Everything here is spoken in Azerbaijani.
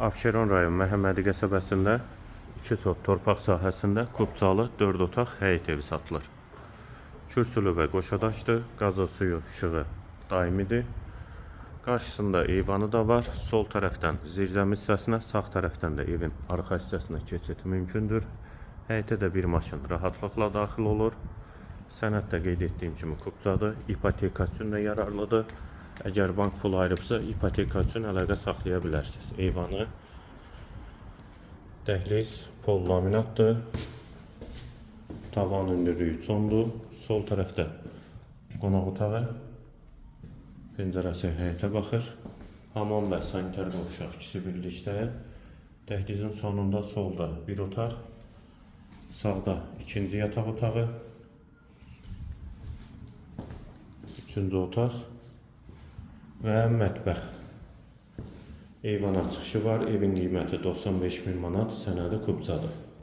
Abşeron rayon Məhəmmədi qəsəbəsində 2 sot torpaq sahəsində Kubcalı 4 otaq həyət evi satılır. Kürsülü və qoşadaşdır, qazı suyu işığı daimidir. Qarşısında eyvanı da var. Sol tərəfdən zirzəmi hissəsinə, sağ tərəfdən də evin arxa hissəsinə keçid mümkündür. Həyətə də bir maşın rahatlıqla daxil olur. Sənəddə qeyd etdiyim kimi Kubcadır, ipoteka üçün də yararlıdır. Əgər bank pul ayırıbsa, ipoteka üçün əlaqə saxlaya bilərsiniz. Eyvanı, dəhliz, pol laminatdır. Tavan hündürlüyü çondur. Sol tərəfdə qonaq otağı, pəncərəsi həyətə baxır. Hamam və sanitar qovşaq ikisi birlikdə. Dəhlizin sonunda solda bir otaq, sağda ikinci yataq otağı, üçüncü otaq və mətbəx. Eyvana çıxışı var. Evin qiyməti 95.000 manat, sənədi Kubcadır.